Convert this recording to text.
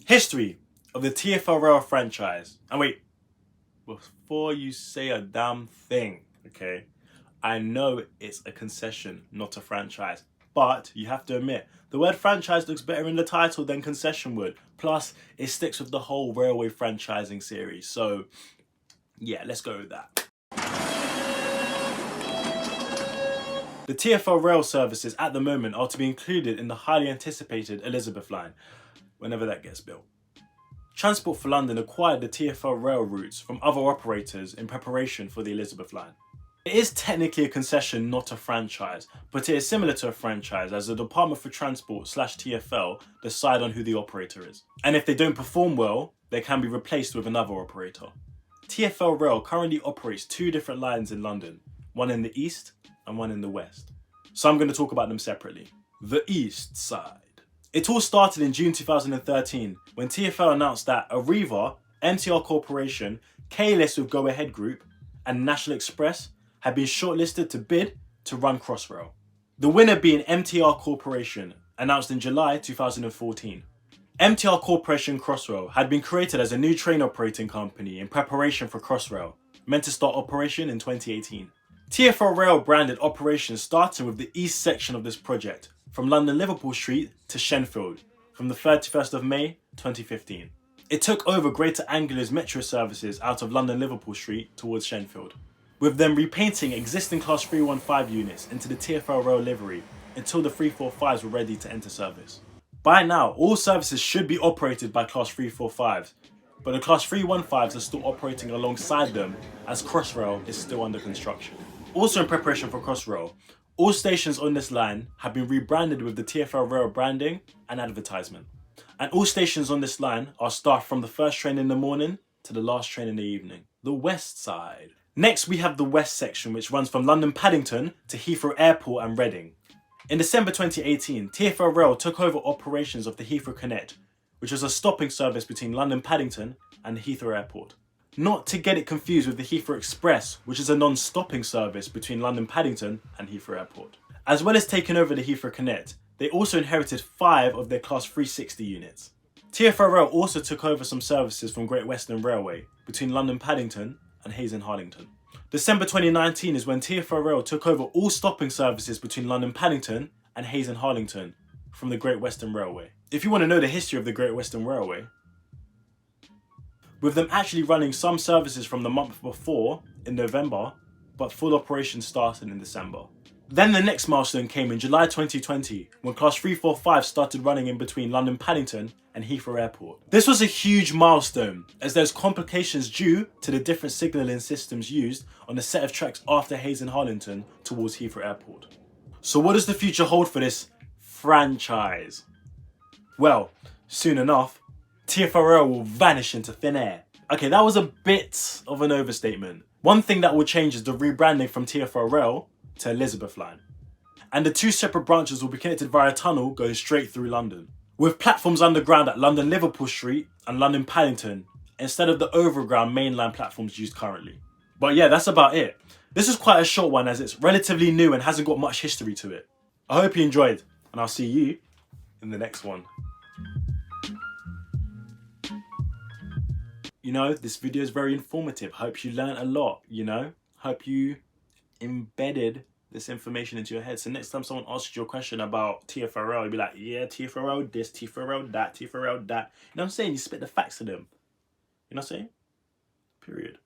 History of the TFL Rail franchise. And wait, before you say a damn thing, okay? I know it's a concession, not a franchise. But you have to admit, the word franchise looks better in the title than concession would. Plus, it sticks with the whole railway franchising series. So, yeah, let's go with that. The TFL rail services at the moment are to be included in the highly anticipated Elizabeth line, whenever that gets built. Transport for London acquired the TFL rail routes from other operators in preparation for the Elizabeth line. It is technically a concession, not a franchise, but it is similar to a franchise as the Department for Transport / TFL decide on who the operator is. And if they don't perform well, they can be replaced with another operator. TFL Rail currently operates 2 different lines in London, one in the east and one in the west. So I'm going to talk about them separately. The east side. It all started in June 2013 when TFL announced that Arriva, MTR Corporation, K-List with Go Ahead Group and National Express had been shortlisted to bid to run Crossrail. The winner being MTR Corporation, announced in July 2014. MTR Corporation Crossrail had been created as a new train operating company in preparation for Crossrail, meant to start operation in 2018. TFL Rail branded operations starting with the east section of this project, from London Liverpool Street to Shenfield, from the 31st of May 2015. It took over Greater Anglia's metro services out of London Liverpool Street towards Shenfield, with them repainting existing Class 315 units into the TFL Rail livery until the 345s were ready to enter service. By now, all services should be operated by Class 345s, but the Class 315s are still operating alongside them as Crossrail is still under construction. Also in preparation for Crossrail, all stations on this line have been rebranded with the TFL Rail branding and advertisement. And all stations on this line are staffed from the first train in the morning to the last train in the evening. The west side. Next, we have the west section, which runs from London Paddington to Heathrow Airport and Reading. In December 2018, TFL Rail took over operations of the Heathrow Connect, which was a stopping service between London Paddington and Heathrow Airport. Not to get it confused with the Heathrow Express, which is a non-stopping service between London Paddington and Heathrow Airport. As well as taking over the Heathrow Connect, they also inherited 5 of their Class 360 units. TFL Rail also took over some services from Great Western Railway between London Paddington and Hayes and Harlington. December 2019 is when TFL Rail took over all stopping services between London Paddington and Hayes and Harlington from the Great Western Railway. If you want to know the history of the Great Western Railway, with them actually running some services from the month before, in November, but full operation started in December. Then the next milestone came in July 2020, when Class 345 started running in between London Paddington and Heathrow Airport. This was a huge milestone, as there's complications due to the different signalling systems used on the set of tracks after Hayes and Harlington towards Heathrow Airport. So what does the future hold for this franchise? Well, soon enough, TFL Rail will vanish into thin air. Okay, that was a bit of an overstatement. One thing that will change is the rebranding from TFL Rail to Elizabeth line. And the 2 separate branches will be connected via a tunnel going straight through London, with platforms underground at London Liverpool Street and London Paddington, instead of the overground mainline platforms used currently. But yeah, that's about it. This is quite a short one as it's relatively new and hasn't got much history to it. I hope you enjoyed, and I'll see you in the next one. You know, this video is very informative. Hope you learned a lot, you know? Hope you embedded this information into your head. So next time someone asks you a question about TFL, you'll be like, yeah, TFL this, TFL that, TFL that. You know what I'm saying? You spit the facts to them. You know what I'm saying? Period.